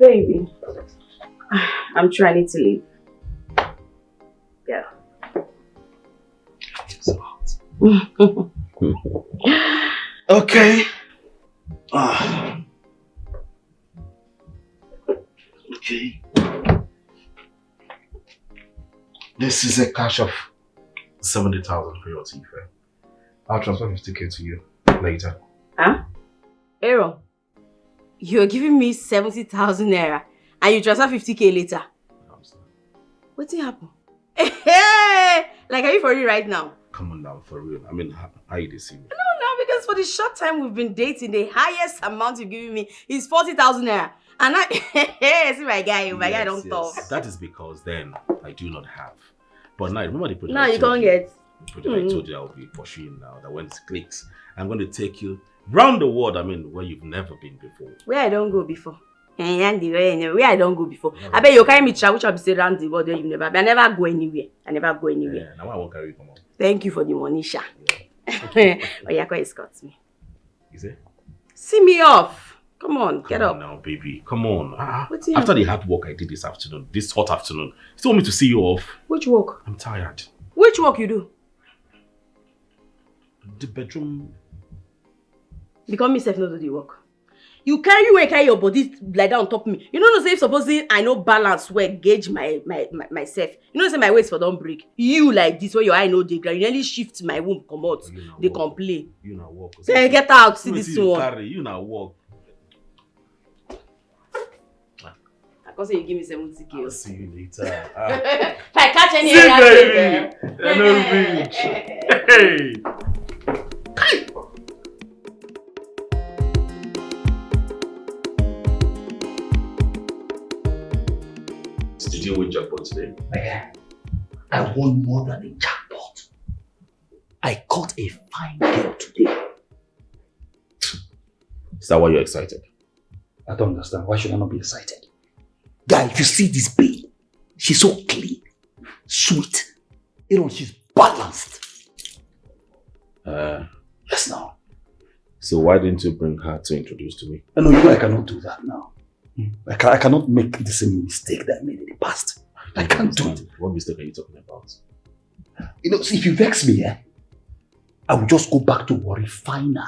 Baby, I'm trying to leave. Yeah. So hot. Okay. Okay. This is a cash of 70,000 for your tea fare. I'll transfer 50k to you later. Huh? Aaron, you're giving me 70,000 naira and you transfer 50k later. What's happened? Hey! Like, are you for real right now? Come on now, for real. I mean, how you deceiving me? No, because for the short time we've been dating, the highest amount you've given me is 40,000 naira. And I see my guy, guy don't talk. That is because then I do not have. But now, remember the project? No, you can't get. The project I told you I will be pursuing now. That when it clicks, I'm going to take you round the world. I mean, where you've never been before. Where I don't go before. Where I don't go before. I bet you carry me travel, which I'll be say around the world where you've never been. I never go anywhere. Yeah, now I won't carry you, come on. Thank you for the money, Sha. Yeah. Oh, yeah, go escort me. Is it? See me off. Come on, get up. Come on now, baby. Come on. After the hard work I did this hot afternoon, you still want me to see you off? Which work? I'm tired. Which work you do? The bedroom. Because me self no do the work. You carry your body like that on top of me. You know say if supposing I know balance where gauge myself. You know say my waist for don't break. You like this where your eye no dey ground. You nearly shift my womb come out. They complain. You now walk. Say get out, see this one. You now walk. I say you give me 70k. I'll see you later. If I catch any area, I know reach. Hey. Did you win jackpot today? Yeah. I won more than a jackpot. I caught a fine girl today. Is that why you're excited? I don't understand. Why should I not be excited? Guy, if you see this babe, she's so clean, sweet. You know, she's balanced. Yes, now. So why didn't you bring her to introduce to me? No, you know I cannot do that now. I cannot make the same mistake that I made in the past. I can't do it. What mistake are you talking about? You know, see, if you vex me, I will just go back to worry finer.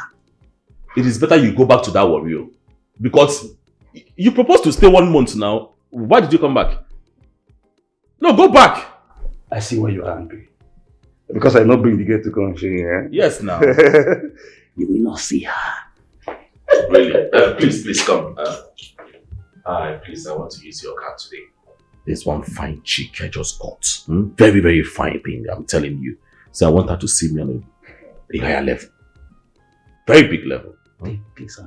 It is better you go back to that warrior. Because you proposed to stay 1 month now. Why did you come back? No, go back. I see why you are angry. Because I not bring the girl to come and show you, Yes, now. You will not see her. Really? Please come. Please, I want to use your card today. There's one fine chick I just got. Very, very fine thing, I'm telling you. So I want her to see me on a higher level. Very big level. Please,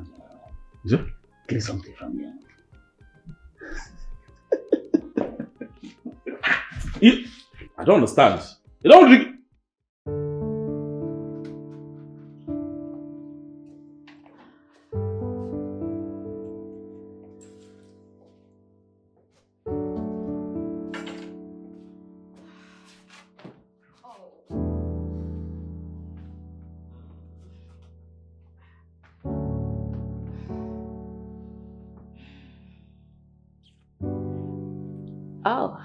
Is it? Please something from me. I don't understand. You don't really... Oh.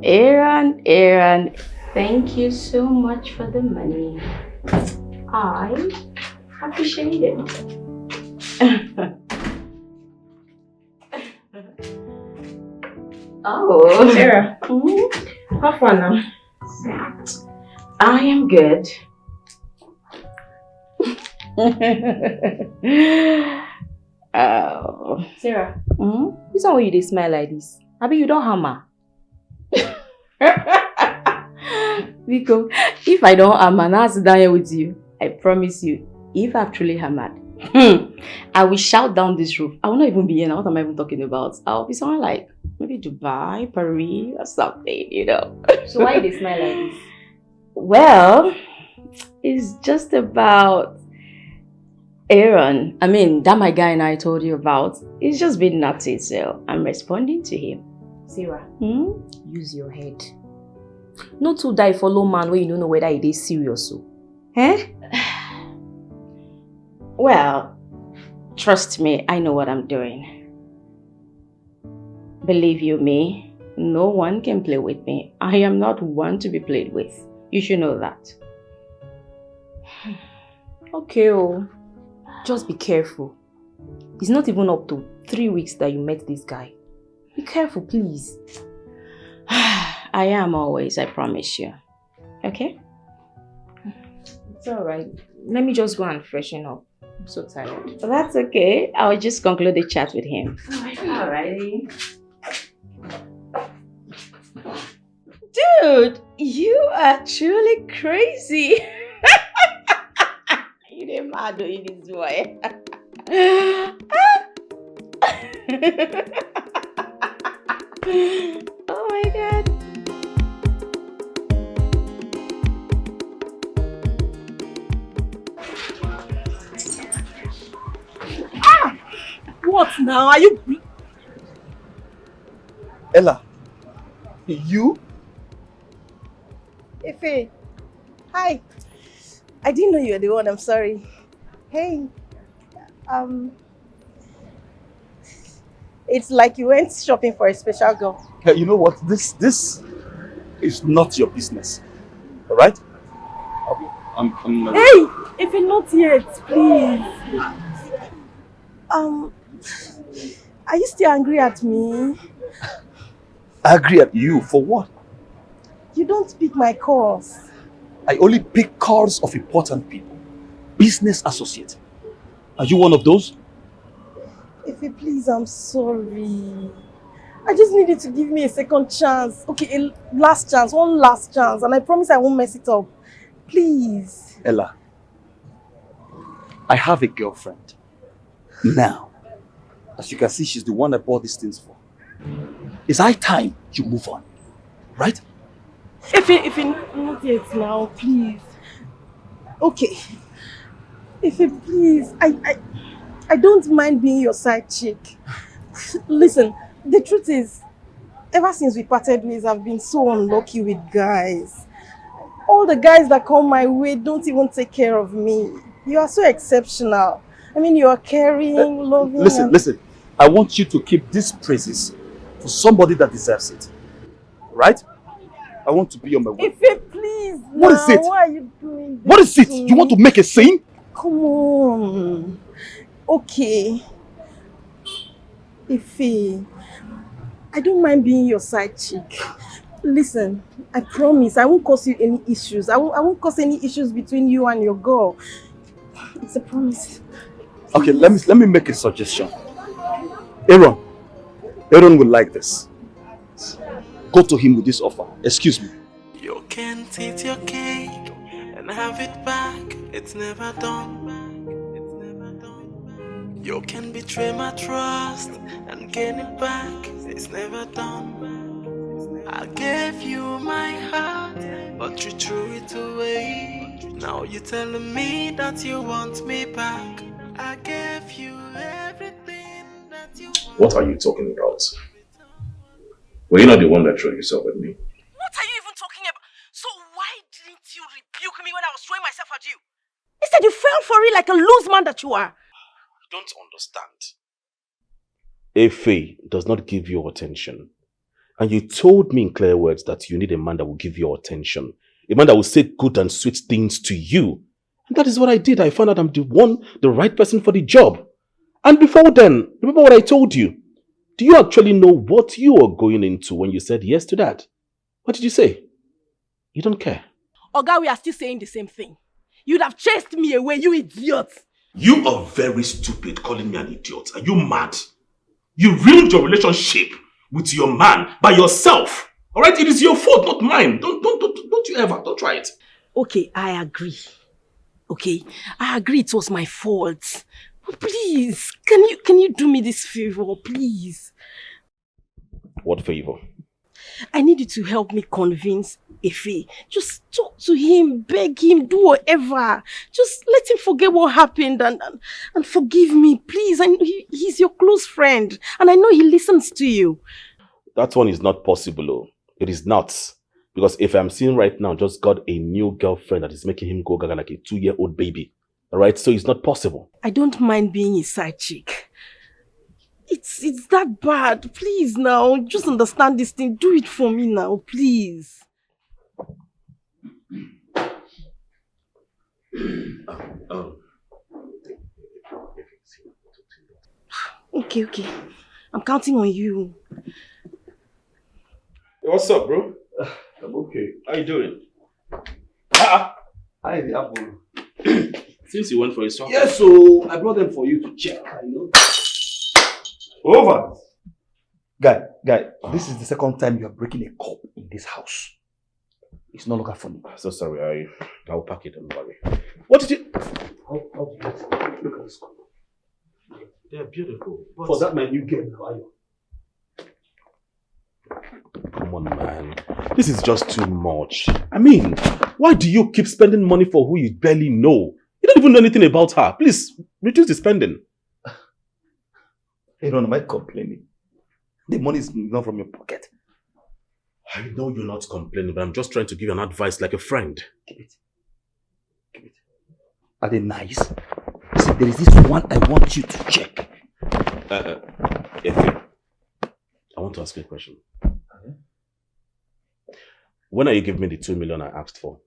Aaron, thank you so much for the money. I appreciate it. Oh, Sarah, how fun now? I am good. Oh, Sarah, this one why you dey smile like this? Abi you don't hammer? Because if I don't hammer, now sit down here with you. I promise you, if I've truly hammered, I will shout down this roof. I will not even be here now. What am I even talking about? I'll be somewhere like maybe Dubai, Paris, or something, you know. So why you dey smile like this? Well, it's just about Aaron. I mean, that my guy and I told you about. He's just been naughty, so I'm responding to him. Sarah, use your head. No to die follow man when you don't know whether it is serious. So. Eh? Well, trust me, I know what I'm doing. Believe you me, no one can play with me. I am not one to be played with. You should know that. Okay, oh. Just be careful. It's not even up to 3 weeks that you met this guy. Be careful, please. I am always, I promise you. Okay? It's alright. Let me just go and freshen up. I'm so tired. Well, that's okay. I'll just conclude the chat with him. Alrighty. Dude, you are truly crazy. You didn't mad doing this boy. Oh my god. What now? Are you... Ella, you? Ife, hi. I didn't know you were the one, I'm sorry. Hey, it's like you went shopping for a special girl. Hey, you know what? This is not your business. Alright? Hey, Ife, not yet, please. Are you still angry at me? Angry at you for what? You don't pick my calls. I only pick calls of important people. Business associate. Are you one of those? Ife, please, I'm sorry. I just needed to give me a second chance. Okay, a last chance, one last chance. And I promise I won't mess it up. Please. Ella, I have a girlfriend. Now, as you can see, she's the one I bought these things for. It's high time you move on. Right? If not yet now, please. Okay. If please, I don't mind being your side chick. Listen, the truth is, ever since we parted ways, I've been so unlucky with guys. All the guys that come my way don't even take care of me. You are so exceptional. I mean, you are caring, loving. Listen. I want you to keep these praises for somebody that deserves it. Right? I want to be on my way. Ife, please. What is it? Why are you doing this? What is it? You want to make a scene? Come on. Okay. Ife, I don't mind being your side chick. Listen, I promise I won't cause you any issues. I won't cause any issues between you and your girl. It's a promise. Okay, let me make a suggestion. Aaron will like this. Go to him with this offer. Excuse me. You can't eat your cake and have it back. It's never done. You can betray my trust and gain it back. It's never done. I gave you my heart, but you threw it away. Now you're telling me that you want me back. I gave you everything that you want. What are you talking about? Were you not the one that threw yourself at me? What are you even talking about? So why didn't you rebuke me when I was throwing myself at you? Instead you fell for it like a loose man that you are. I don't understand. Efe does not give you attention. And you told me in clear words that you need a man that will give you attention. A man that will say good and sweet things to you. And that is what I did. I found out I'm the right person for the job. And before then, remember what I told you? Do you actually know what you are going into when you said yes to that? What did you say? You don't care. Oga, we are still saying the same thing. You'd have chased me away, you idiot. You are very stupid calling me an idiot. Are you mad? You ruined your relationship with your man by yourself. Alright? It is your fault, not mine. Don't you ever. Don't try it. Okay, I agree. Okay, I agree it was my fault. But please, can you do me this favor, please? What favor? I need you to help me convince Efe. Just talk to him, beg him, do whatever. Just let him forget what happened and forgive me, please. And he's your close friend, and I know he listens to you. That one is not possible. Oh. It is not. Because if I'm seeing right now, just got a new girlfriend that is making him go gaga like a 2-year-old baby. Alright, so it's not possible. I don't mind being a side chick. It's that bad. Please now, just understand this thing. Do it for me now, please. Okay. I'm counting on you. Hey, what's up, bro? I'm okay. How you doing? Hi, the apple. Since you went for a swap. Yes, so I brought them for you to check. I know. Over. Guy, this is the second time you are breaking a cup in this house. It's no longer funny. So sorry, I'll pack it, don't worry. What did you... How look at this cup. They're beautiful. But... For that man, you get now. Come on, man. This is just too much. I mean, why do you keep spending money for who you barely know? You don't even know anything about her. Please, reduce the spending. Hey, Ron, am I complaining? The money is not from your pocket. I know you're not complaining, but I'm just trying to give you an advice like a friend. Keep it. Are they nice? See, there is this one I want you to check. Efe, I want to ask you a question. When are you giving me the 2 million I asked for?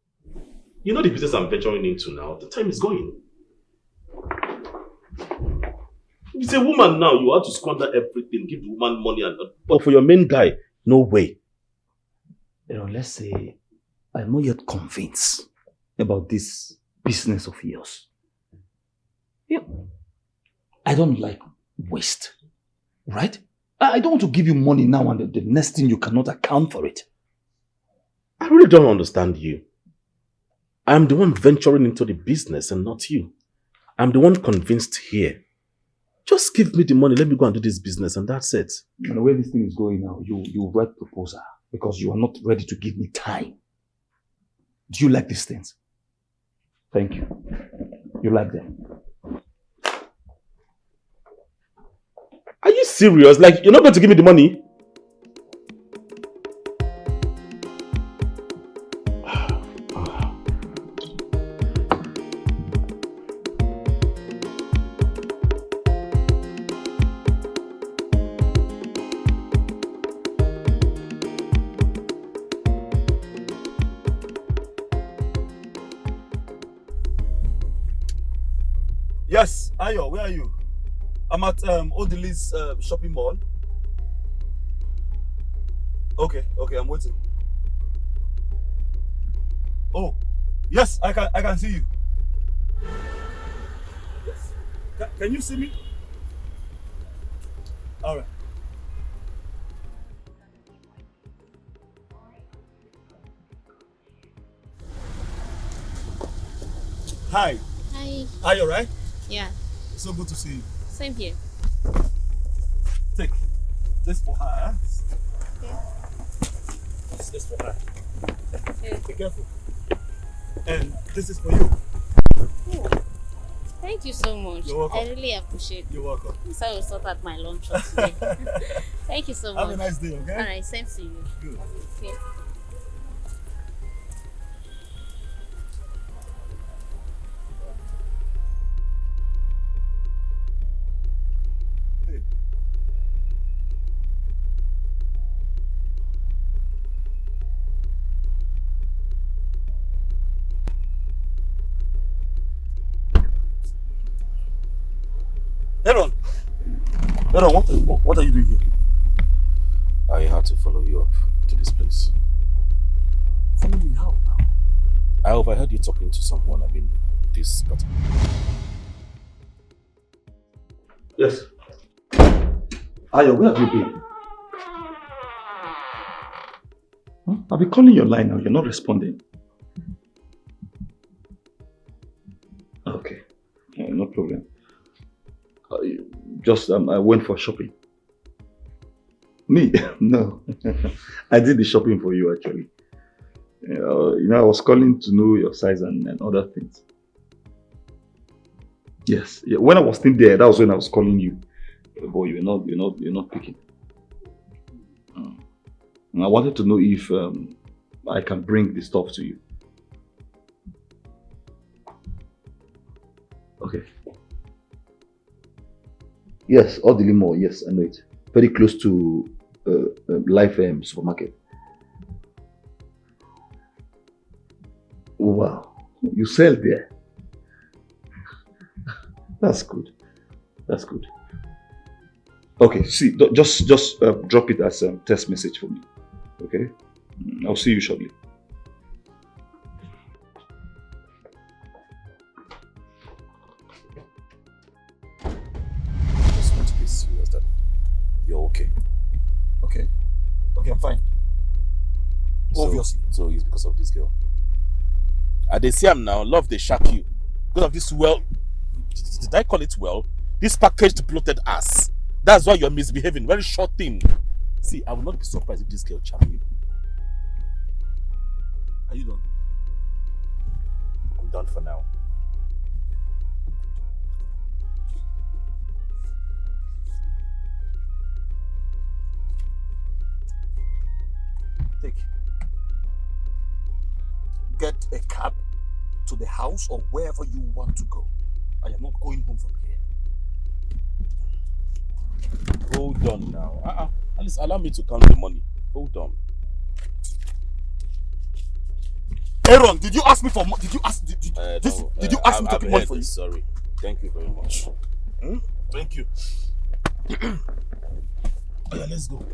You know the business I'm venturing into now. The time is going. It's a woman now. You have to squander everything. Give the woman money. But for your main guy, no way. You know, let's say I'm not yet convinced about this business of yours. Yeah. I don't like waste. Right? I don't want to give you money now and the next thing you cannot account for it. I really don't understand you. I'm the one venturing into the business and not you. I'm the one convinced here. Just give me the money, let me go and do this business and that's it. And the way this thing is going now, you write proposal because you are not ready to give me time. Do you like these things? Thank you. You like them? Are you serious? Like, you're not going to give me the money? Yes, Ayo, where are you? I'm at Odili's shopping mall. Okay, I'm waiting. Oh, yes, I can see you. Yes. Can you see me? All right. Hi. Hi. Are you alright? Yeah. So good to see you. Same here. Take this for her. Okay. This for her. Okay. Be careful. And this is for you. Oh, thank you so much. You're welcome. I really appreciate it. You're welcome. So I will sort out my lunch for today. Thank you so much. Have a nice day, okay? Alright, same to you. Good. Okay. Aaron, what are you doing here? I had to follow you up to this place. Follow me how now? I overheard you talking to someone, this particular. Yes. Ayo, where have you been? Huh? I've been calling your line now, you're not responding. Okay, no problem. I went for shopping. Me? No. I did the shopping for you actually. I was calling to know your size and other things. Yes. Yeah. When I was still there, that was when I was calling you. But you're not picking. And I wanted to know if I can bring the stuff to you. Okay. Yes, all the limo. Yes, I know it. Very close to Life supermarket. Wow, you sell there. That's good. That's good. Okay, see, just drop it as a text message for me. Okay, I'll see you shortly. I just want to be serious that you're okay. Okay, I'm fine. Obviously. So it's because of this girl. They see I'm now, love they shock you. Because of this did I call it this packaged bloated ass. That's why you're misbehaving. Very short thing. See, I will not be surprised if this girl charm you. Are you done? I'm done for now. Get a cab to the house or wherever you want to go. I am not going home from here. Hold on now. At least allow me to count the money. Hold on. Aaron, did you ask me for money? Did you ask? Did you ask me to pay money for you? Sorry. Thank you very much. Thank you. Oh yeah, let's go.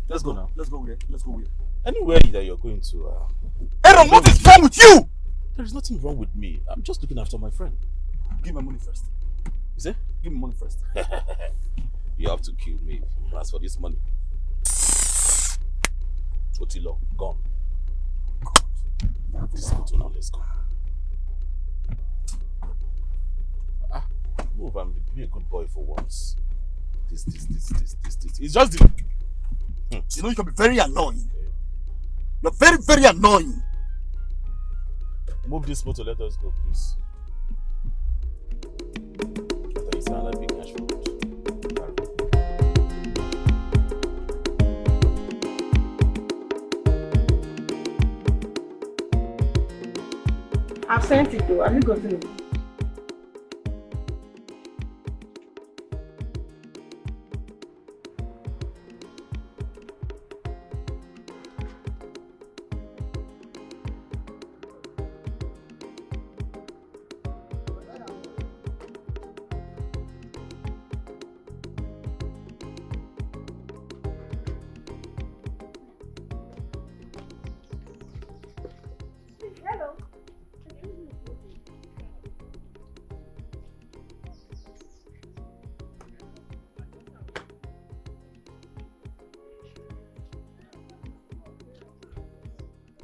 Let's go now. Let's go where? Let's go where? Anywhere that you're going to. Aaron, what is wrong with you? There is nothing wrong with me. I'm just looking after my friend. Give me my money first. Is it? Give me money first. You have to kill me. As for this money. Otilo, gone. God. This photo now, let's go. Move and be a good boy for once. This. It's just the... You know, you can be very annoying. You're very, very annoying. Move this photo, let us go, please. It's not like big cash for I've sent it though. Have you gotten it?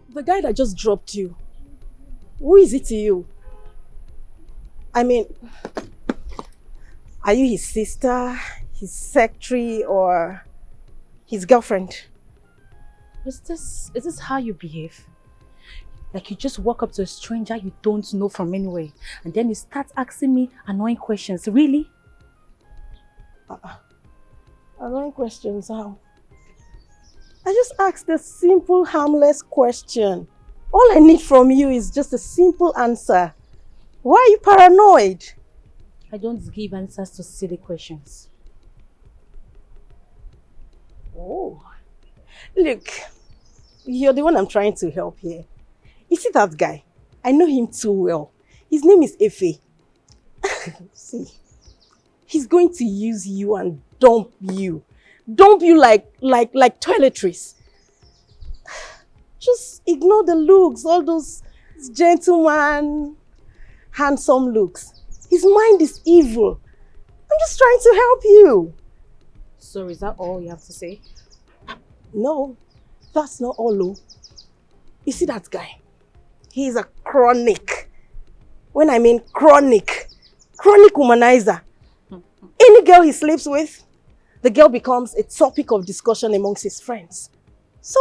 The guy that just dropped you, who is it to you? I mean, are you his sister, his secretary, or his girlfriend? Is this how you behave? Like you just walk up to a stranger you don't know from anywhere and then you start asking me annoying questions. Really? Annoying questions, how? I just asked a simple, harmless question. All I need from you is just a simple answer. Why are you paranoid? I don't give answers to silly questions. Oh. Look, you're the one I'm trying to help here. You see that guy? I know him too well. His name is Efe. See, he's going to use you and dump you. Dump you like toiletries. Just ignore the looks, all those gentleman, handsome looks. His mind is evil. I'm just trying to help you. So is that all you have to say? No, that's not all. Oh. You see that guy? He is a chronic. When I mean chronic womanizer. Any girl he sleeps with, the girl becomes a topic of discussion amongst his friends. So,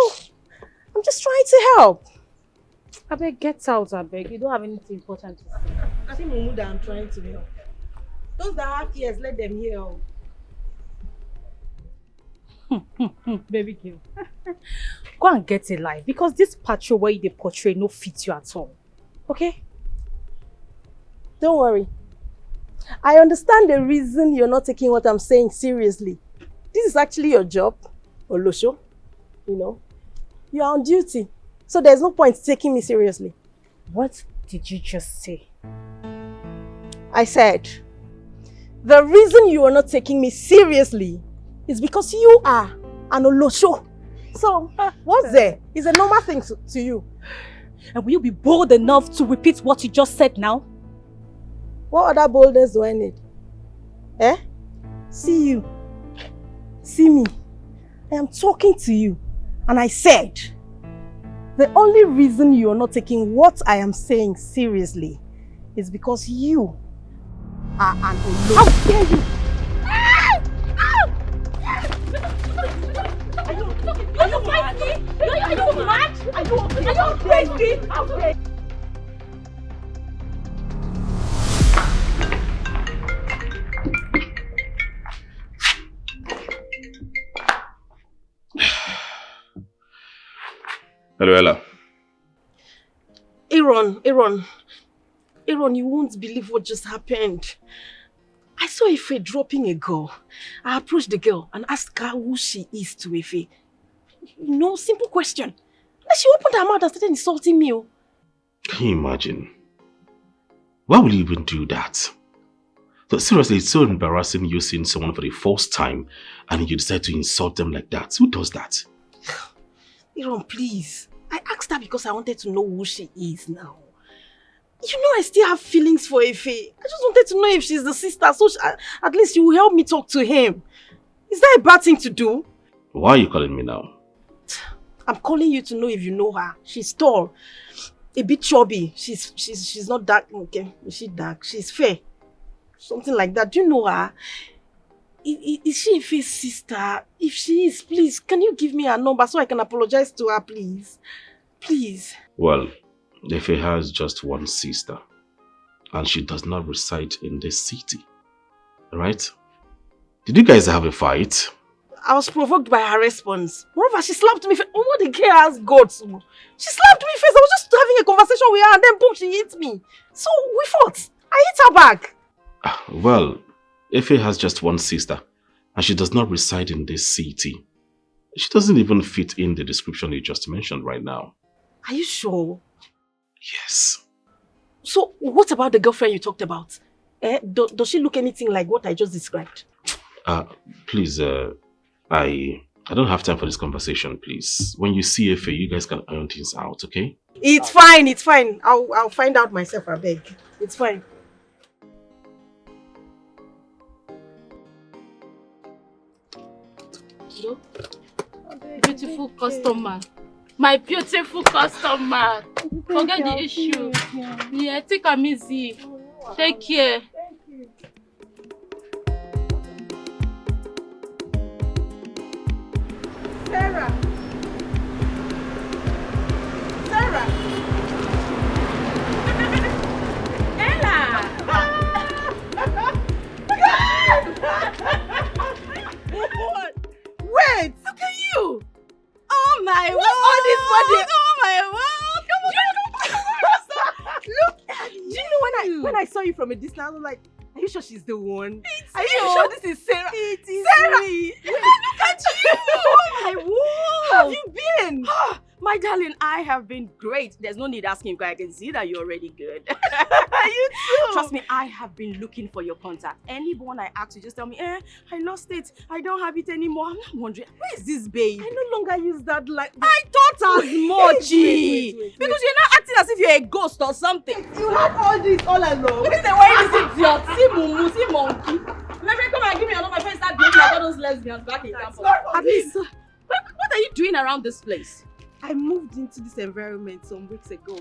I'm just trying to help. I beg, get out, I beg. You don't have anything important to say. See Mumu that I'm trying to help. Those that have ears, let them hear. Baby girl. Go and get a life because this patrol where they portray no fit you at all. Okay? Don't worry. I understand the reason you're not taking what I'm saying seriously. This is actually your job, Olosho. You know, you're on duty. So there's no point taking me seriously. What did you just say? I said, the reason you are not taking me seriously is because you are an Olosho. So, what's there? It's a normal thing to you. And will you be bold enough to repeat what you just said now? What other boldness do I need? Eh? See you. See me. I am talking to you. And I said, the only reason you are not taking what I am saying seriously is because you are an Olosho. How dare you? Are you fighting me? Are you mad? Are you okay? Are you crazy? How dare you? Hello, Ella. Aaron, you won't believe what just happened. I saw Ife dropping a girl. I approached the girl and asked her who she is to Ife. No, simple question. And she opened her mouth and started insulting me. Can you imagine? Why would you even do that? So seriously, it's so embarrassing you seeing someone for the first time and you decide to insult them like that. Who does that? Aaron, please. I asked her because I wanted to know who she is now. You know I still have feelings for Ife. I just wanted to know if she's the sister, so at least you will help me talk to him. Is that a bad thing to do? Why are you calling me now? I'm calling you to know if you know her. She's tall, a bit chubby. She's not dark. Okay, is she dark? She's fair. Something like that. Do you know her? Is she Ife's sister? If she is, please, can you give me her number so I can apologize to her, please? Please. Well, Ife has just one sister, and she does not reside in this city, right? Did you guys have a fight? I was provoked by her response. Moreover, she slapped me. Oh, the girl has guts. She slapped me face. I was just having a conversation with her, and then boom, she hit me. So we fought. I hit her back. Well, Ife has just one sister, and she does not reside in this city. She doesn't even fit in the description you just mentioned right now. Are you sure? Yes. So, what about the girlfriend you talked about? Does she look anything like what I just described? Please, I don't have time for this conversation, please. When you see Ife, you guys can iron things out, okay? It's fine, it's fine. I'll find out myself, I beg. It's fine. Beautiful customer. My beautiful customer. Forget the issue. Yeah, take a easy. Take care. Sarah! Sarah! Ella! Wait! Look at you! Oh my word! all this body? Oh my word! Come on! Look at you! Do you know when I saw you from a distance, I was like, are you sure she's the one? Are you sure this is Sarah? It is Sarah! Wait, look at you! Oh my word! How have you been? My darling, I have been great. There's no need asking because I can see that you're already good. You too. Trust me, I have been looking for your contact. Anyone I ask, you just tell me, I lost it. I don't have it anymore. I'm not wondering, where is this babe? I no longer use that like. I thought as much. Wait. Because you're not acting as if you're a ghost or something. You had all this all along. What is the way this idiot? See mumu, see monkey. Let me come and give me another face start behaving like all those lesbians back in campus. At least, what are you doing around this place? I moved into this environment some weeks ago.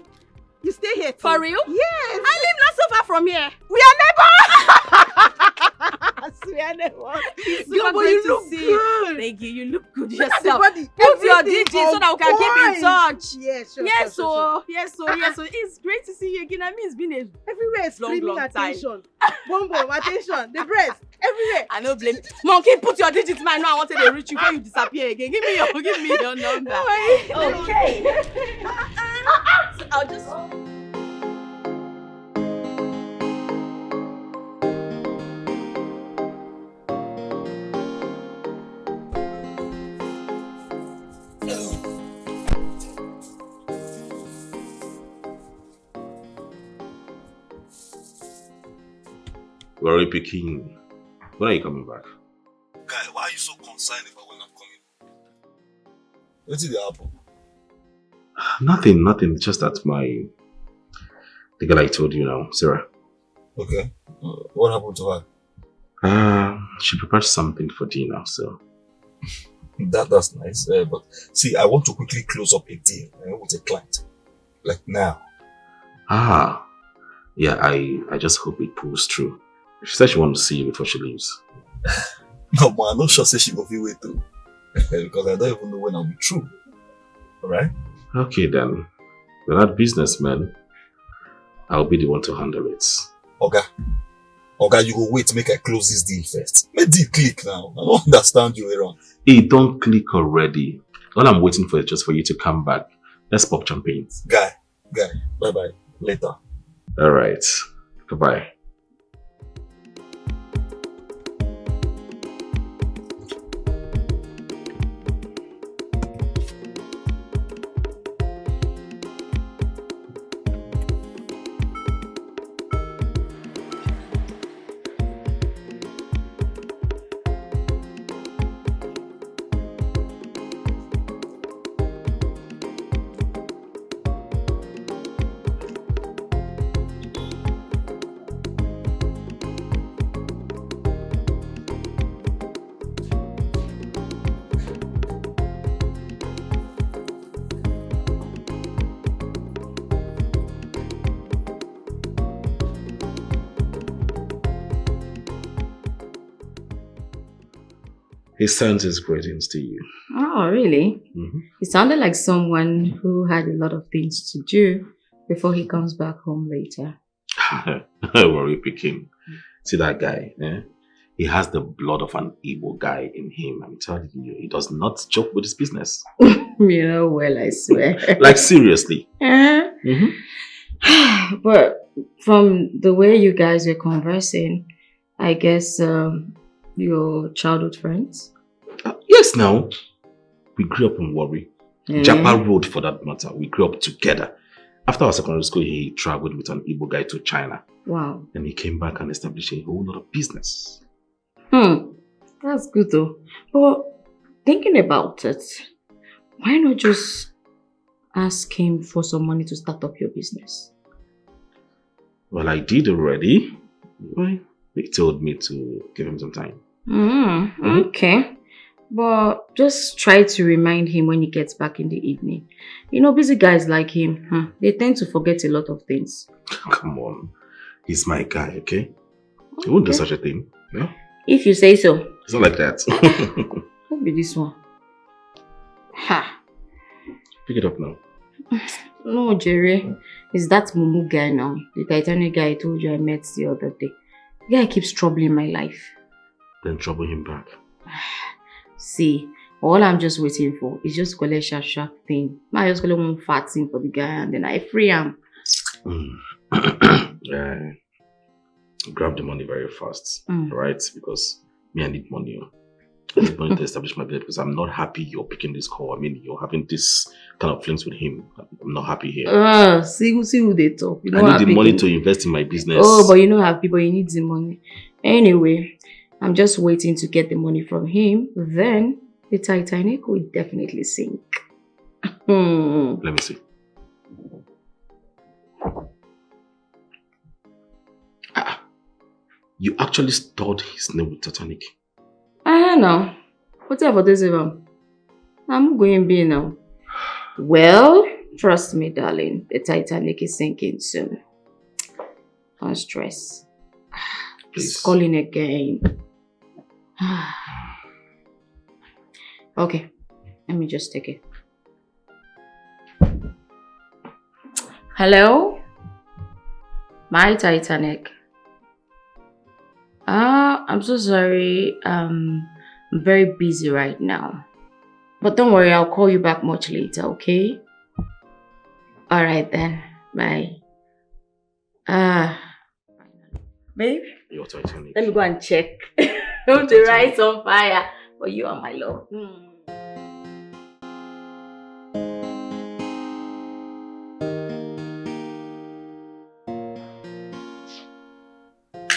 You stay here too? For real? Yes. I live not so far from here. We are neighbors. We are neighbors. It's Girl, super but great you to look see. good. Thank you. You look good Look at the yourself. body. Put your Everything digits so that we can keep in touch. Yes, sure. Yes, sure. so it's great to see you again. I mean, it's been a Everywhere is long screaming time. attention. Boom, boom, attention. The breast. Everywhere. I no blame. Monkey, put your digits man. No, I wanted to reach you before you disappear again. Give me your number. Okay. I'll just. Where are you picking? When are you coming back? Guy, why are you so concerned about when I'm coming? What did happen? Nothing. Just that the girl I told you now, Sarah. Okay. What happened to her? She prepared something for dinner, so. That's nice. But see, I want to quickly close up a deal with a client. Like now. Yeah, I just hope it pulls through. She said she wants to see you before she leaves. No, man, I'm not sure say she will feel way too. Because I don't even know when I'll be through. Alright? Okay then. We're not businessmen. I'll be the one to handle it. Okay, you go wait, make I close this deal first. Make deal click now. I don't understand you, Aaron. Hey, don't click already. All I'm waiting for is just for you to come back. Let's pop champagne. Guy, bye-bye. Later. Alright. Bye-bye. He sends his greetings to you. Oh, really? Mm-hmm. He sounded like someone who had a lot of things to do before he comes back home later. Don't worry, Peking. See that guy? Eh? He has the blood of an evil guy in him. I'm telling you, he does not joke with his business. You know, well, I swear. Like, seriously. Mm-hmm. But from the way you guys were conversing, I guess your childhood friends? Yes, now. We grew up in Warri. Japa Road, for that matter. We grew up together. After our secondary school, he traveled with an Igbo guy to China. Wow. Then he came back and established a whole lot of business. That's good though. But thinking about it, why not just ask him for some money to start up your business? Well, I did already. Well, he told me to give him some time. Okay. But just try to remind him when he gets back in the evening. You know, busy guys like him, they tend to forget a lot of things. Come on. He's my guy, okay? He won't do such a thing. Yeah? If you say so. It's not like that. What be this one? Ha. Pick it up now. No, Jerry. It's that Mumu guy now. The Titanic guy I told you I met the other day. The guy keeps troubling my life. Then trouble him back. See, all I'm just waiting for is just a sharp thing. I just call one fat thing for the guy and then I free him. Grab the money very fast, right? Because me, I need money. I need money to establish my business because I'm not happy you're picking this call. I mean, you're having this kind of flings with him. I'm not happy here. See who they talk. You know I need the money to invest in my business. Oh, but you know how people, you need the money. Anyway, I'm just waiting to get the money from him. Then the Titanic will definitely sink. Let me see. You actually stored his name with Titanic? No. Whatever this is, I'm going be now. Well, trust me, darling. The Titanic is sinking soon. Don't stress. It's calling again. Okay. Let me just take it. Hello? My Titanic. I'm so sorry. I'm very busy right now. But don't worry, I'll call you back much later, okay? Alright then. Bye. Babe, Your Titanic. let me go and check. Hope the rice on fire for you and my love.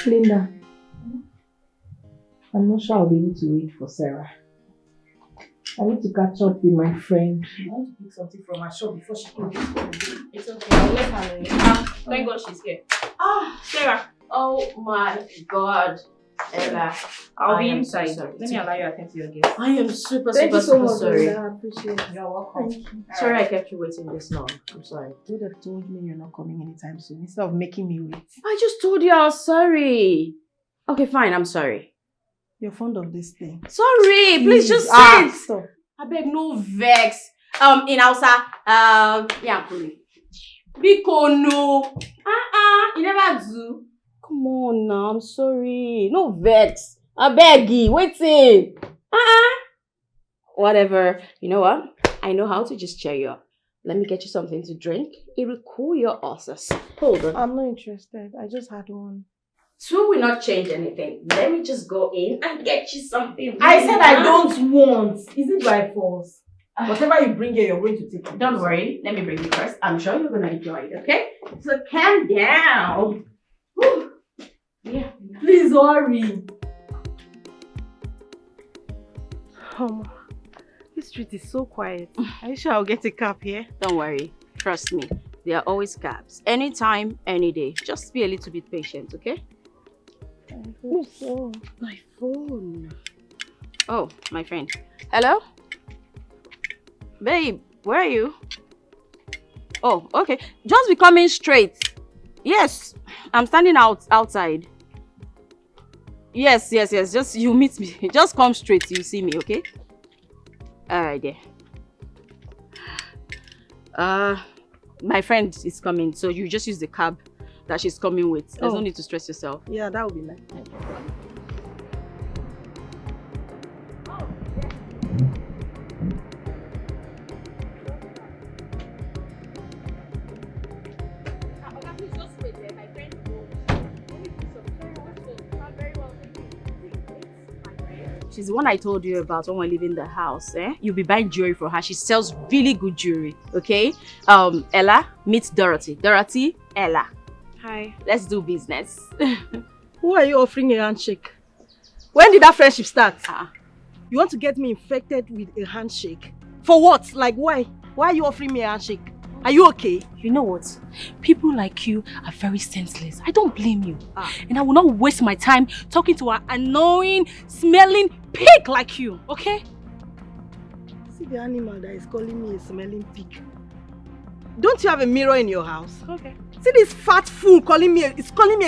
Linda, I'm not sure I'll be able to wait for Sarah. I need to catch up with my friend. I want to pick something from her shop before she comes. It's okay, I'll let her know. Thank God she's here. Sarah. Oh my God. Ella, I'll be I am inside. so sorry. Let me allow you to attend to your guests. I am super Thank you so much, sorry. Linda. I appreciate it. You're welcome. Thank you. Sorry I kept you waiting this long. I'm sorry. You would have told me you're not coming anytime soon instead of making me wait. I just told you I was sorry. Okay, fine. I'm sorry. You're fond of this thing. Sorry. Please just sit. sit. Stop. I beg no vex. In Hausa, yeah, Kuli. Biko no. You never do. Come on now. I'm sorry. No vex. I beg you. Waiting. Whatever. You know what? I know how to just cheer you up. Let me get you something to drink. It will cool your ulcers. Hold on. I'm not interested. I just had one. Two will not change anything. Let me just go in and get you something. I said I don't want. Is it by force? Whatever you bring here, you're going to take it. Don't worry. Let me bring you first. I'm sure you're going to enjoy it, okay? So calm down. Whew. Yeah. Please hurry. This street is so quiet. Are you sure I'll get a cab here? Don't worry. Trust me. There are always cabs. Anytime, any day. Just be a little bit patient, okay? I hope so. My phone. Oh, my friend. Hello? Babe, where are you? Oh, okay. Just be coming straight. Yes, I'm standing outside. Yes. Just you meet me. Just come straight. You see me, okay? Alright, there. My friend is coming, so you just use the cab that she's coming with. There's no need to stress yourself. Yeah, that would be nice. She's the one I told you about when we're leaving the house, eh? You'll be buying jewelry for her. She sells really good jewelry, okay? Ella, meet Dorothy. Dorothy, Ella. Hi. Let's do business. Who are you offering a handshake? When did that friendship start? You want to get me infected with a handshake? For what? Like why? Why are you offering me a handshake? Are you okay? You know what? People like you are very senseless. I don't blame you. And I will not waste my time talking to an annoying, smelling pig like you, okay? See the animal that is calling me a smelling pig. Don't you have a mirror in your house? Okay. See this fat fool calling me a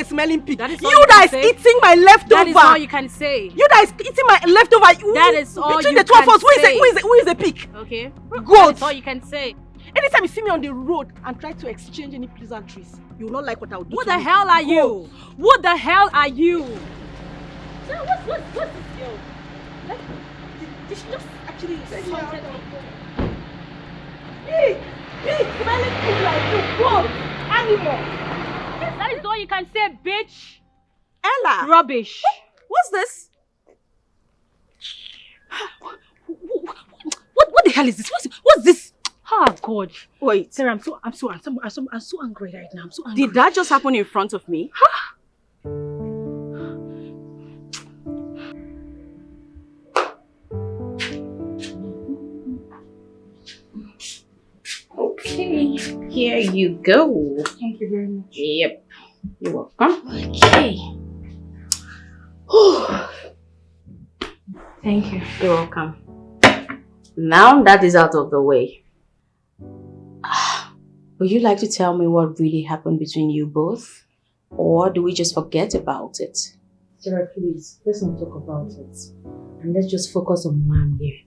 smelling pig. That is you that is eating my leftover. That is all you can say. You that is eating my leftover. That is all between you the two of can us, say. who is a pig? Okay. Goat. That is all you can say. Anytime you see me on the road and try to exchange any pleasantries, you will not like what I will do. Who to the you. hell are Go. you? Who the hell are you? So what's this deal? Did she just actually insulted me? Pig! Smelling pig like you, goat! Animal! That is all you can say, bitch. Ella! Rubbish. What's this? What the hell is this? What's this? Oh God. Wait, Sarah, I'm so angry right now. I'm so angry. did that just happen in front of me? Okay, here you go. Thank you very much. Yep, you're welcome. Okay. Thank you. You're welcome. Now that is out of the way, would you like to tell me what really happened between you both? Or do we just forget about it? Sarah, please, let's not talk about it. And let's just focus on why I'm here.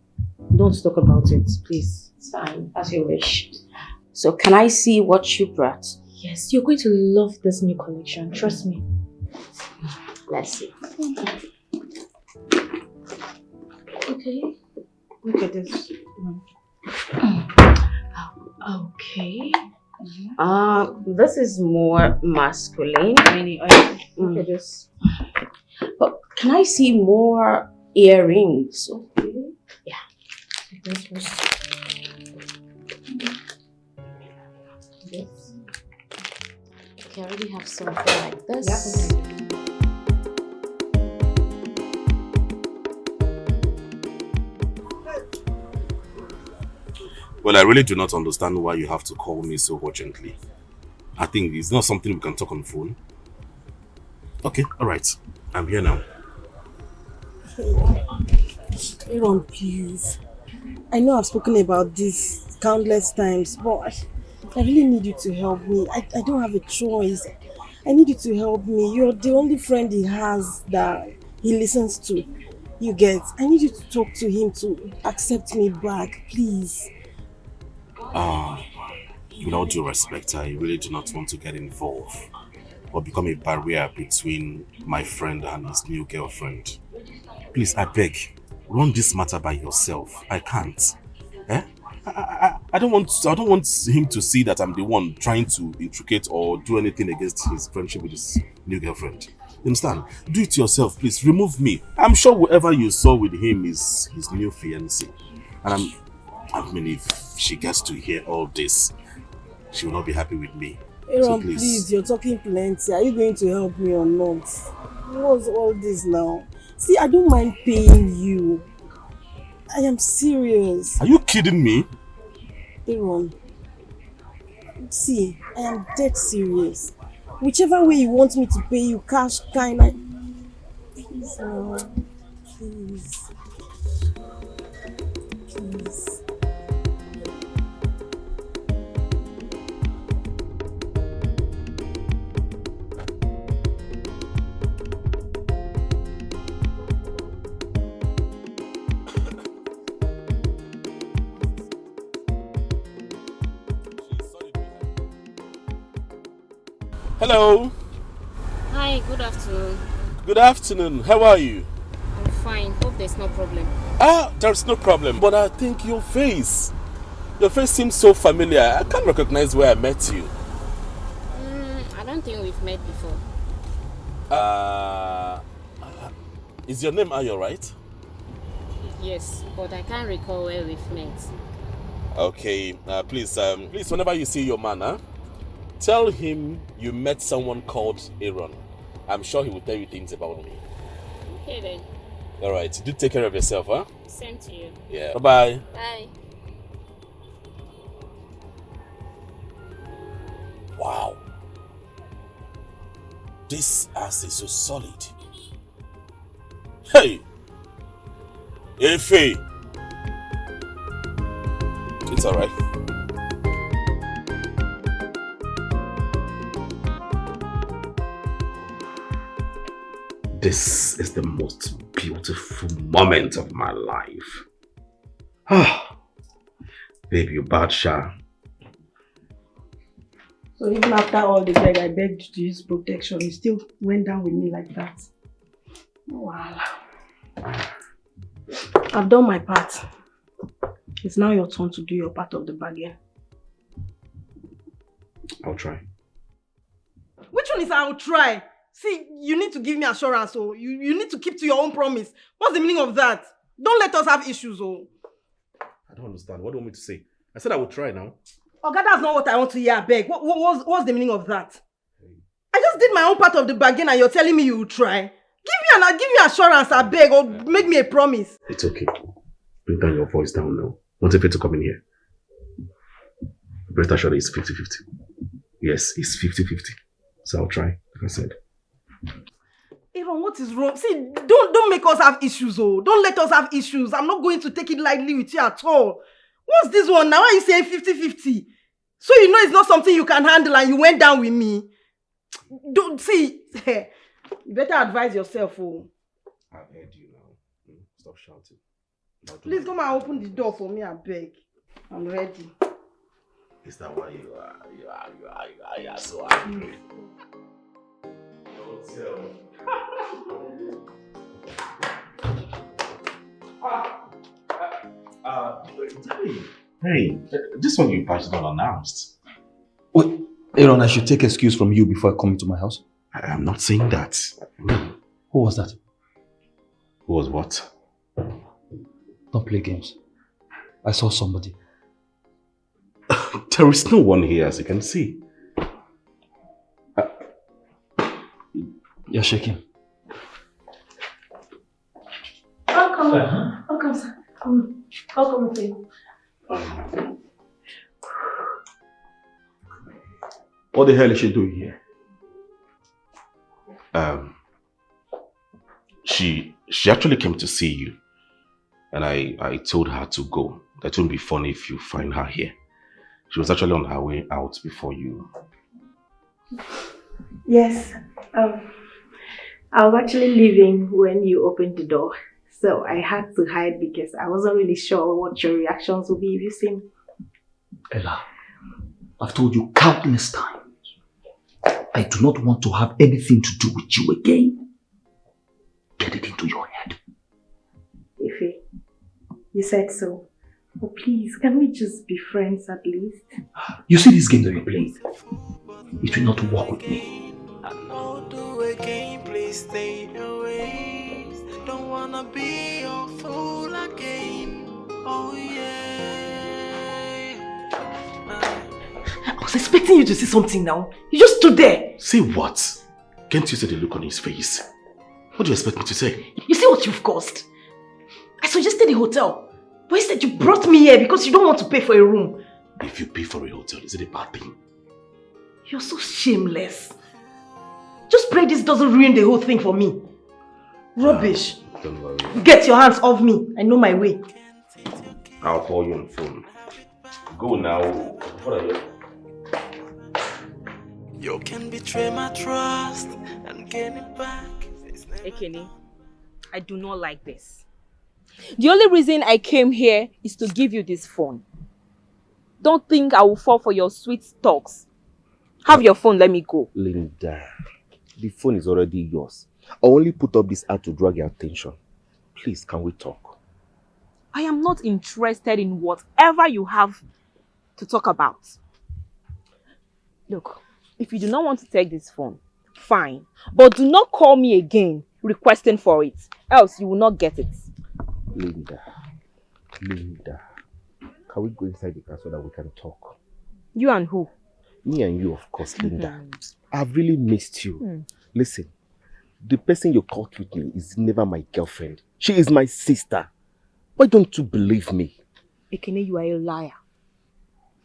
Don't talk about it, please. It's fine, as you wish. So can I see what you brought? Yes, you're going to love this new collection. Trust me. Let's see. Okay. Look at this. Okay. This is more masculine. Look at this. But can I see more earrings? Okay. Yeah. This was this. Okay, I already have something like this. Yeah. Well, I really do not understand why you have to call me so urgently. I think it's not something we can talk on the phone. Okay, alright. I'm here now. Aaron, please. I know I've spoken about this countless times, but I really need you to help me. I don't have a choice. I need you to help me. You're the only friend he has that he listens to. You get? I need you to talk to him to accept me back, please. With all due respect, I really do not want to get involved or become a barrier between my friend and his new girlfriend. Please, I beg, run this matter by yourself. I can't. I don't want him to see that I'm the one trying to intricate or do anything against his friendship with his new girlfriend. You understand? Do it yourself, please. Remove me. I'm sure whoever you saw with him is his new fiancé. And I mean, if she gets to hear all this, she will not be happy with me. Aaron, so please, you're talking plenty. Are you going to help me or not? What's all this now? See, I don't mind paying you. I am serious. Are you kidding me? Aaron, see, I am dead serious. Whichever way you want me to pay you, cash, kind, please, Aaron, please. Please. Hello. Hi, good afternoon. Good afternoon. How are you? I'm fine. Hope there's no problem. There's no problem. But I think your face seems so familiar. I can't recognize where I met you. I don't think we've met before. Is your name Ayo, right? Yes, but I can't recall where we've met. Okay. Please, whenever you see your man, tell him you met someone called Aaron. I'm sure he will tell you things about me. Okay then. Alright, do take care of yourself, huh? Same to you. Yeah. Bye-bye. Bye. Wow. This ass is so solid. Hey! Efe! It's alright. This is the most beautiful moment of my life. Baby, you bad sha. So even after all the beg I begged to use protection, you still went down with me like that. Wow. I've done my part. It's now your turn to do your part of the bargain. I'll try. Which one is I'll try? See, you need to give me assurance, so you need to keep to your own promise. What's the meaning of that? Don't let us have issues, oh. I don't understand. What do you want me to say? I said I will try now. Okay, that's not what I want to hear, I beg. What's the meaning of that? I just did my own part of the bargain and you're telling me you will try. Give me assurance, I beg, or make me a promise. It's okay. Bring down your voice down now. Want Efe to come in here? Rest assured it's 50-50. Yes, it's 50-50. So I'll try, like I said. Aaron, what is wrong? See, don't make us have issues, oh. Don't let us have issues. I'm not going to take it lightly with you at all. What's this one now? Why are you saying 50-50? So you know it's not something you can handle and you went down with me. Don't see. You better advise yourself, oh. I've heard you now. Stop shouting. Please come and open the door for me, I beg. I'm ready. Is that why you are so angry? Don't tell me. Hey, this one you passed unannounced. Wait, Aaron, I should take excuse from you before I come into my house? I'm not saying that. Who was that? Who was what? Don't play games. I saw somebody. There is no one here, as you can see. You're shaking. Welcome, sir. Welcome, please. What the hell is she doing here? She actually came to see you. And I told her to go. That wouldn't be funny if you find her here. She was actually on her way out before you. Yes. I was actually leaving when you opened the door. So I had to hide because I wasn't really sure what your reactions would be if you see me. Ella, I've told you countless times. I do not want to have anything to do with you again. Get it into your head. Ife, you said so. Oh, please, can we just be friends at least? You see this game that you're playing? It will not work with me. I know do again, please stay away. Don't wanna be your fool again. Oh yeah. I was expecting you to see something now. You just stood there. Say what? Can't you see the look on his face? What do you expect me to say? You see what you've caused? I suggested a hotel. But instead you brought me here because you don't want to pay for a room. If you pay for a hotel, is it a bad thing? You're so shameless. Just pray this doesn't ruin the whole thing for me. Rubbish. Don't worry. Get your hands off me. I know my way. I'll call you on the phone. Go now. What are you? You can betray my trust and gain it back. Hey, Kenny, I do not like this. The only reason I came here is to give you this phone. Don't think I will fall for your sweet talks. Have your phone, let me go. Linda, the phone is already yours. I only put up this ad to drag your attention. Please, can we talk? I am not interested in whatever you have to talk about. Look, if you do not want to take this phone, fine. But do not call me again requesting for it. Else you will not get it. Linda, can we go inside the car so that we can talk? You and who? Me and you, of course, Linda. I've really missed you. Listen, the person you caught with me is never my girlfriend. She is my sister. Why don't you believe me? Ekene, you are a liar.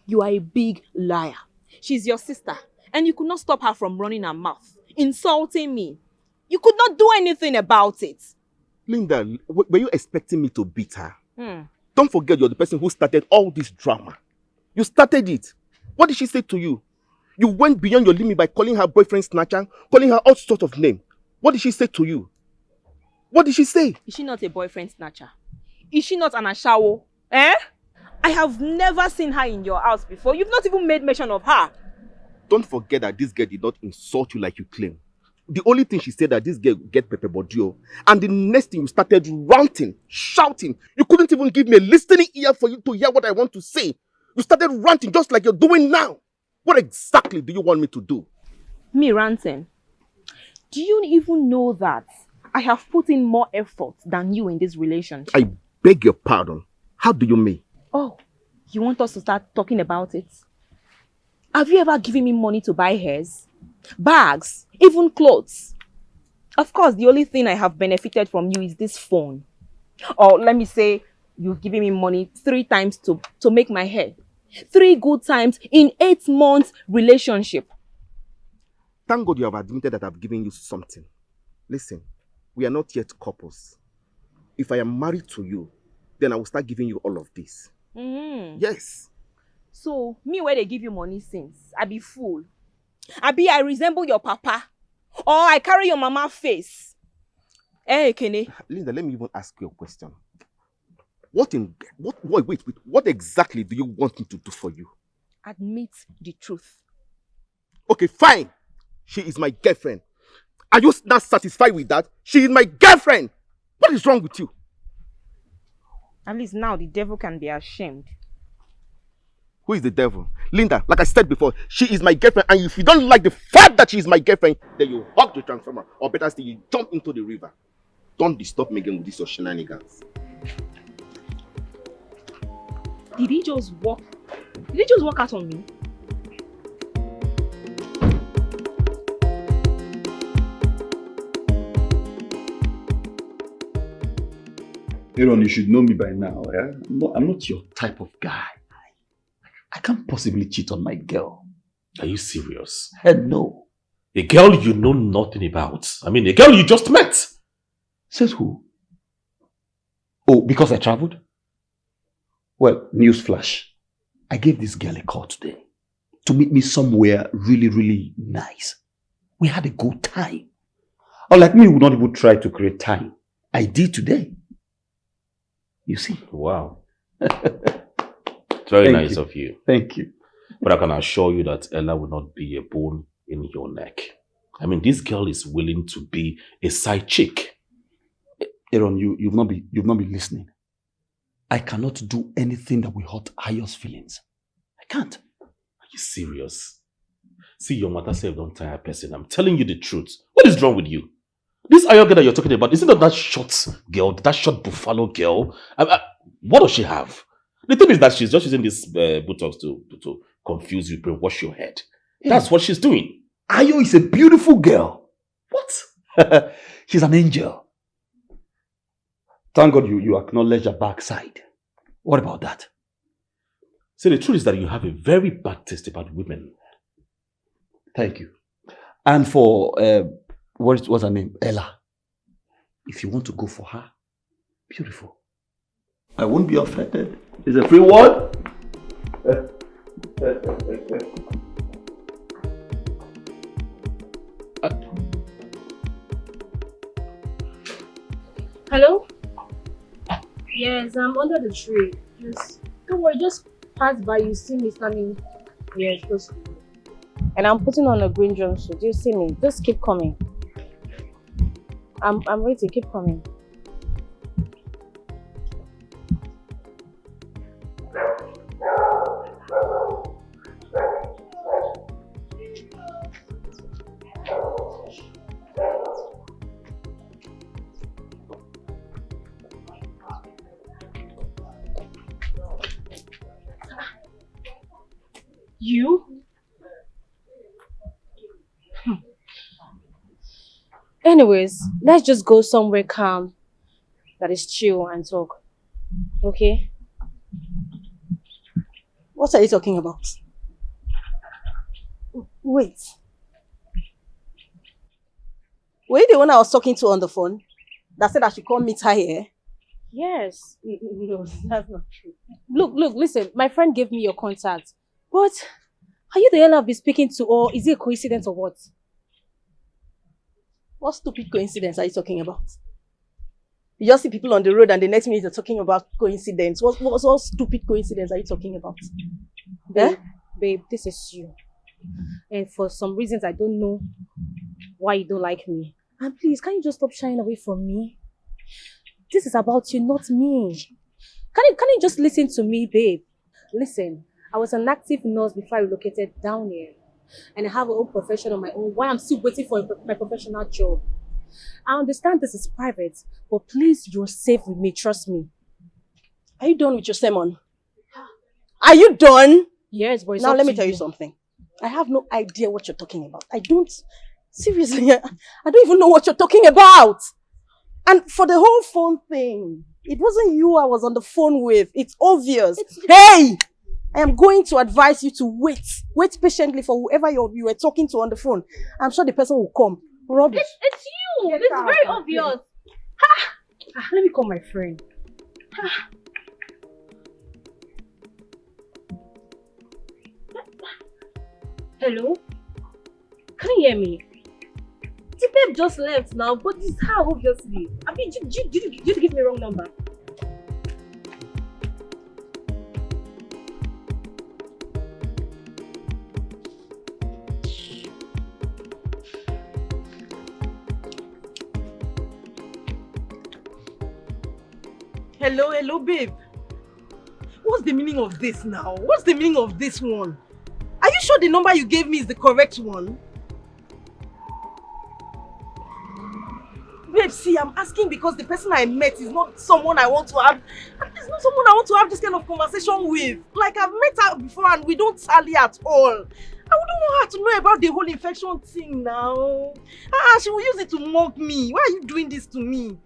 You are a big liar. She's your sister. And you could not stop her from running her mouth, insulting me. You could not do anything about it. Linda, were you expecting me to beat her? Don't forget you're the person who started all this drama. You started it. What did she say to you? You went beyond your limit by calling her boyfriend snatcher, calling her all sorts of names. What did she say to you? What did she say? Is she not a boyfriend snatcher? Is she not an ashawo? Eh? I have never seen her in your house before. You've not even made mention of her. Don't forget that this girl did not insult you like you claim. The only thing she said that this girl get Pepe Bodio. And the next thing you started ranting, shouting. You couldn't even give me a listening ear for you to hear what I want to say. You started ranting just like you're doing now. What exactly do you want me to do? Me ranting? Do you even know that I have put in more effort than you in this relationship? I beg your pardon. How do you mean? Oh, you want us to start talking about it? Have you ever given me money to buy hairs, bags, even clothes? Of course, the only thing I have benefited from you is this phone. Or let me say, you've given me money 3 times to make my hair. 3 good times in 8 months relationship. Thank God you have admitted that I've given you something. Listen, we are not yet couples. If I am married to you, then I will start giving you all of this. Yes. So, me where they give you money since, I be fool. I resemble your papa. Or I carry your mama face. Hey, Kenny. Linda, let me even ask you a question. What exactly do you want me to do for you? Admit the truth. Okay, fine. She is my girlfriend. Are you not satisfied with that? She is my girlfriend. What is wrong with you? At least now the devil can be ashamed. Who is the devil? Linda, like I said before, she is my girlfriend, and if you don't like the fact that she is my girlfriend, then you hug the transformer, or better still, you jump into the river. Don't disturb me again with this your shenanigans. Did he just walk out on me? Aaron, you should know me by now, eh? I'm not your type of guy. I can't possibly cheat on my girl. Are you serious? Hell no. A girl you know nothing about. I mean, a girl you just met. Says who? Oh, because I traveled? Well, newsflash. I gave this girl a call today to meet me somewhere really, really nice. We had a good time. Unlike me, who would not even try to create time. I did today. You see? Wow. Very nice of you. Thank you. But I can assure you that Ella will not be a bone in your neck. I mean, this girl is willing to be a side chick. Aaron, you've not been listening. I cannot do anything that will hurt Ayo's feelings. I can't. Are you serious? See, your mother said don't tire a person. I'm telling you the truth. What is wrong with you? This Ayo girl that you're talking about, isn't that short girl, that short buffalo girl? What does she have? The thing is that she's just using this Botox to confuse you, brainwash your head. Yeah. That's what she's doing. Ayo is a beautiful girl. What? She's an angel. Thank God you acknowledge her backside. What about that? See, the truth is that you have a very bad taste about women. Thank you. And for, what's her name? Ella. If you want to go for her, beautiful. I won't be offended. It's a free word. Hello? Yes, I'm under the tree. Don't worry, just pass by. You see me standing. Yes, just. And I'm putting on a green jumpsuit. Do you see me? Just keep coming. I'm ready. Keep coming. You? Anyways, let's just go somewhere calm that is chill and talk. Okay? What are you talking about? Wait. Were you the one I was talking to on the phone that said I should come meet her here? Yes. No, that's not true. Look, listen. My friend gave me your contact. But are you the hell I've been speaking to, or is it a coincidence or what? What stupid coincidence are you talking about? You just see people on the road and the next minute you're talking about coincidence. What stupid coincidence are you talking about? Babe, this is you. And for some reasons I don't know why you don't like me. And please, can you just stop shying away from me? This is about you, not me. Can you just listen to me, babe? Listen, I was an active nurse before I relocated down here. And I have a own profession of my own while I'm still waiting for my professional job. I understand this is private, but please, you're safe with me, trust me. Are you done with your sermon? Are you done? Yes, but it's now up let me to tell you you something. I have no idea what you're talking about. Seriously, I don't even know what you're talking about. And for the whole phone thing, it wasn't you I was on the phone with. It's obvious. Hey! I am going to advise you to wait. Wait patiently for whoever you were talking to on the phone. I'm sure the person will come. Rubbish. It's you. It's very obvious. Let me call my friend. Hello? Can you hear me? The babe just left now, but this is her obviously. I mean, did you give me the wrong number? Hello, babe. What's the meaning of this now? What's the meaning of this one? Are you sure the number you gave me is the correct one? Babe, see, I'm asking because the person I met is not someone I want to have. It's not someone I want to have this kind of conversation with. Like, I've met her before and we don't tally at all. I wouldn't want her to know about the whole infection thing now. She will use it to mock me. Why are you doing this to me?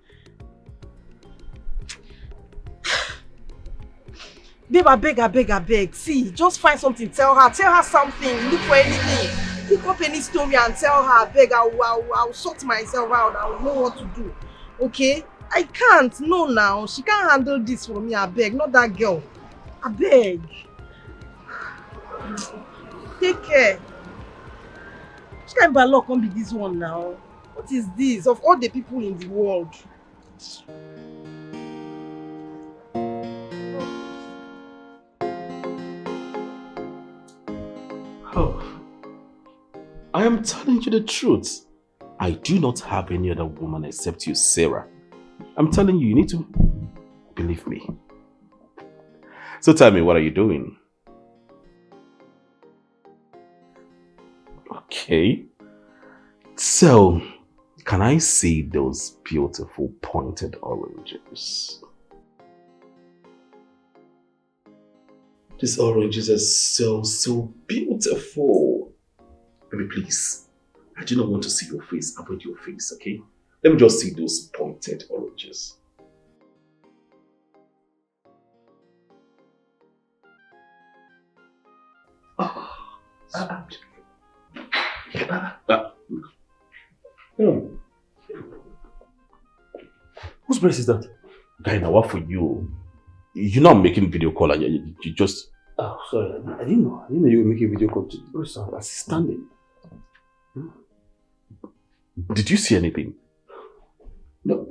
Babe, I beg. See, just find something, tell her something, look for anything. Pick up any story and tell her, beg, I'll sort myself out, I'll know what to do. Okay? I can't, no now. She can't handle this for me, I beg, not that girl. I beg. Take care. Which kind of bad luck can't be this one now? What is this? Of all the people in the world. Oh, I am telling you the truth. I do not have any other woman except you, Sarah. I'm telling you, you need to believe me. So tell me, what are you doing? Okay. So, can I see those beautiful pointed oranges? These oranges are so beautiful. Baby, please. I do not want to see your face. Avoid your face, okay? Let me just see those pointed oranges. Whose breast is that? Guy, now what for you? You're not making video call and you just... Oh, sorry. I didn't know. I didn't know you were making video call to the breast. I was standing. Did you see anything? No,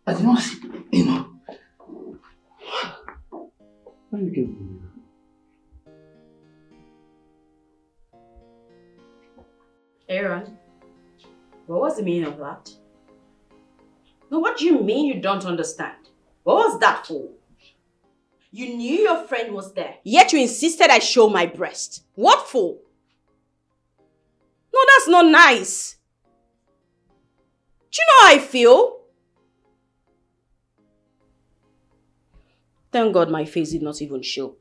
I did not see, you know. How you get me? Aaron, what was the meaning of that? No, what do you mean you don't understand? What was that for? You knew your friend was there, yet you insisted I show my breast. What for? No, that's not nice. Do you know how I feel? Thank God my face did not even show.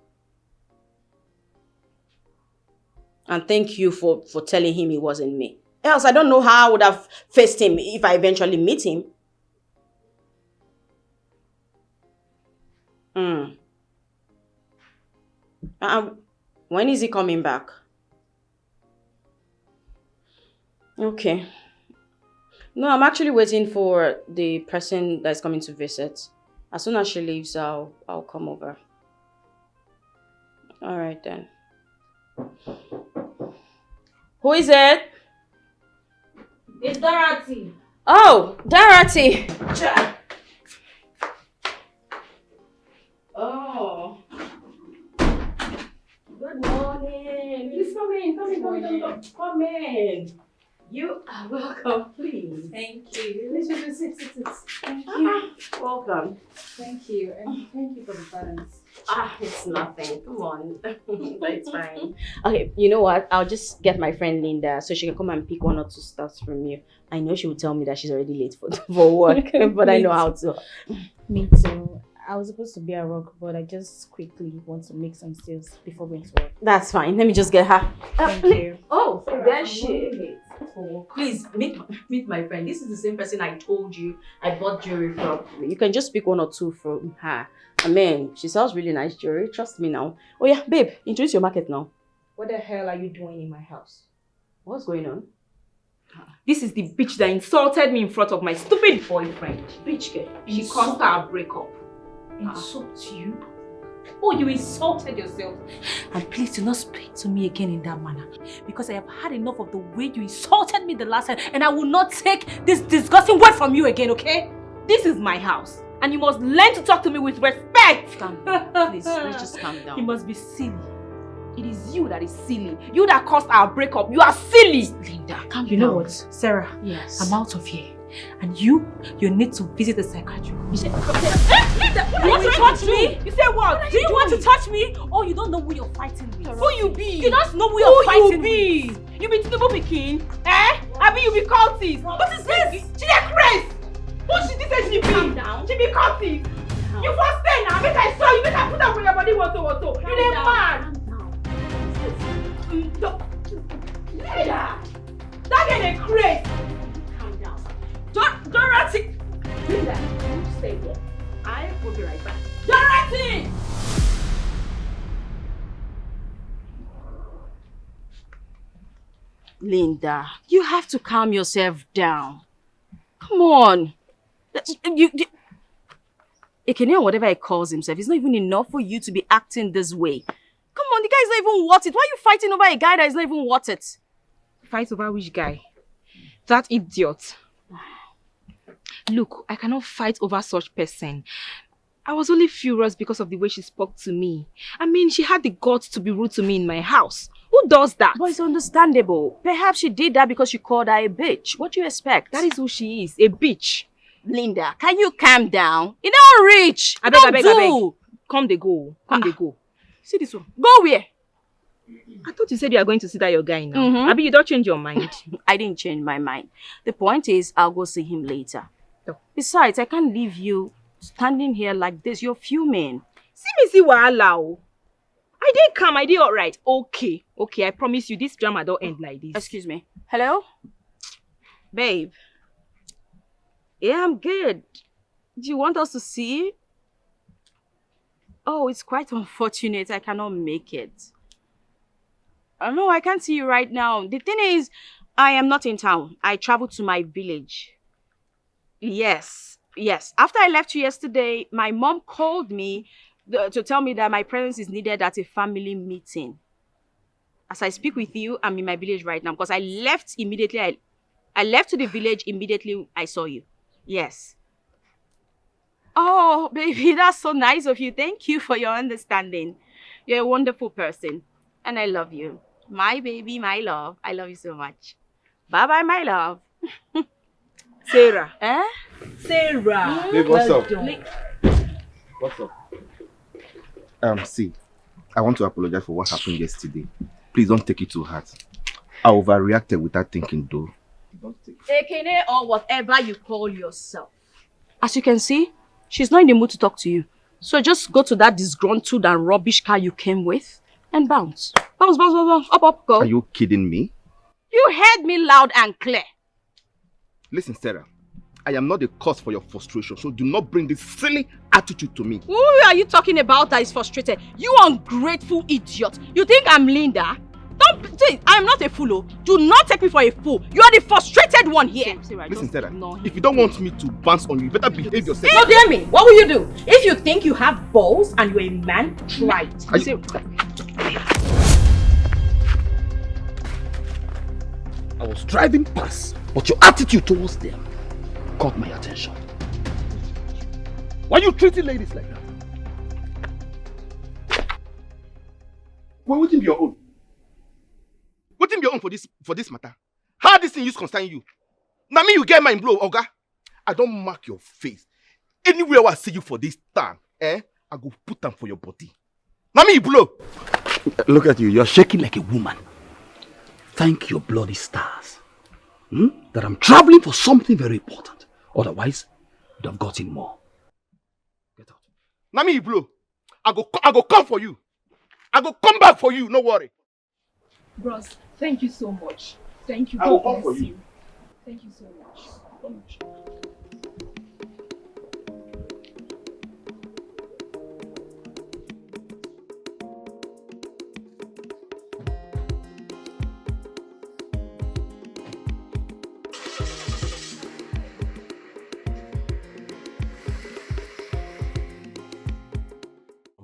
And thank you for telling him it wasn't me. Else I don't know how I would have faced him if I eventually meet him. When is he coming back? Okay. No, I'm actually waiting for the person that's coming to visit. As soon as she leaves, I'll come over. All right then. Who is it? It's Dorothy. Oh, Dorothy. Oh. Good morning. Please come in. Come in. You are welcome, please. Thank you. Please sit. Thank you. Welcome. Thank you. And thank you for the balance. It's nothing. Come on. It's fine. Okay, you know what? I'll just get my friend Linda so she can come and pick one or two stuffs from you. I know she will tell me that she's already late for work, but I know how to. Me too. I was supposed to be at work, but I just quickly want to make some sales before going to work. That's fine. Let me just get her. Thank you. Oh, there she is. Please meet my friend. This is the same person I told you I bought jewelry from. You can just pick one or two from her. I mean, she sells really nice jewelry. Trust me now. Oh yeah, babe, introduce your market now. What the hell are you doing in my house? What's going on? This is the bitch that insulted me in front of my stupid boyfriend. Bitch girl. She caused our breakup. Insult you? Oh, you insulted yourself. And please do not speak to me again in that manner. Because I have had enough of the way you insulted me the last time. And I will not take this disgusting word from you again, okay? This is my house. And you must learn to talk to me with respect. Calm down. Please, let's just calm down. You must be silly. It is you that is silly. You that caused our breakup. You are silly. Linda, calm down. You know what? Sarah, yes. I'm out of here. And you need to visit a psychiatrist. You say, you want to touch me? You say what? Do you want to touch me? Oh, you don't know who you're fighting with. Who you be? You don't know who you're fighting with. You be Tinubu Pikin? Eh? Abi you be cultist? What is this? She dey craze. Who she say she be? Calm down. She be cultist. You first stay now. Make I saw you. Make I put up for your body. What? You dey mad. That girl dey craze. Calm down. Dorothy. Linda, you stay here. I will be right back. Dorothy! Linda, you have to calm yourself down. Come on. Ekene, whatever he calls himself, it's not even enough for you to be acting this way. Come on, the guy is not even worth it. Why are you fighting over a guy that is not even worth it? Fight over which guy? That idiot. Look, I cannot fight over such person. I was only furious because of the way she spoke to me. I mean, she had the guts to be rude to me in my house. Who does that? But it's understandable. Perhaps she did that because you called her a bitch. What do you expect? That is who she is, a bitch. Linda, can you calm down? You don't reach. I beg. Come they go. See this one. Go where? I thought you said you are going to see that your guy now. Abi, you don't change your mind. I didn't change my mind. The point is, I'll go see him later. Oh. Besides, I can't leave you standing here like this. You're fuming. See wahala. I did come. I did all right. Okay. I promise you, this drama don't end like this. Excuse me. Hello? Babe. Yeah, I'm good. Do you want us to see? Oh, it's quite unfortunate. I cannot make it. No, I can't see you right now. The thing is, I am not in town. I traveled to my village. Yes. After I left you yesterday, my mom called me to tell me that my presence is needed at a family meeting. As I speak with you, I'm in my village right now because I left immediately. I left to the village immediately I saw you. Yes. Oh, baby, that's so nice of you. Thank you for your understanding. You're a wonderful person. And I love you. My baby, my love. I love you so much. Bye-bye, my love. Sarah. Sarah. Babe, what's up? What's up? See, I want to apologize for what happened yesterday. Please don't take it to heart. I overreacted without thinking, though. Ekene or whatever you call yourself. As you can see, she's not in the mood to talk to you. So just go to that disgruntled and rubbish car you came with and bounce. Bounce. Up, go. Are you kidding me? You heard me loud and clear. Listen, Sarah. I am not the cause for your frustration, so do not bring this silly attitude to me. Who are you talking about that is frustrated? You ungrateful idiot. You think I'm Linda? Don't say I'm not a fool. Do not take me for a fool. You are the frustrated one here. Listen, Sarah, if you don't want me to bounce on you, you better behave yourself. No, dear me. What will you do? If you think you have balls and you're a man, try it. I was driving past, but your attitude towards them caught my attention. Why are you treating ladies like that? Well, what be your own? What be your own for this matter? How this thing use concern you? Now me you get mine blow, Oga. I don't mark your face. Anywhere I see you for this time, I go put them for your body. Now me you blow. Look at you, you're shaking like a woman. Thank your bloody stars. That I'm traveling for something very important. Otherwise, you'd have gotten more. Get out. Now me you blow. I go come for you. I go come back for you, no worry. Bros, thank you so much. Thank you. I will come for you. Thank you so much.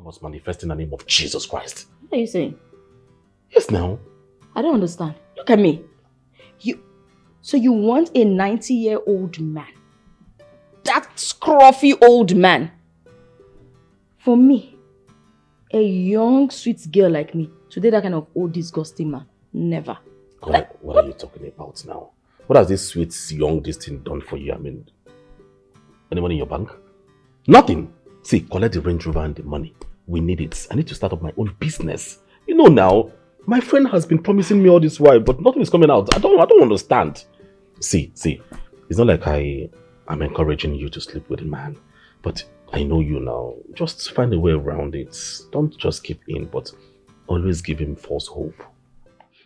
Must manifest in the name of Jesus Christ. What are you saying? Yes, now. I don't understand. Look at me. So you want a 90-year-old man? That scruffy old man? For me, a young, sweet girl like me, to date that kind of old, disgusting man? Never. What are you talking about now? What has this sweet, young this thing done for you? I mean, any money in your bank? Nothing. See, collect the Range Rover and the money. We need it. I need to start up my own business. You know now, my friend has been promising me all this while, but nothing is coming out. I don't understand. See, it's not like I'm encouraging you to sleep with a man, but I know you now. Just find a way around it. Don't just keep in, but always give him false hope.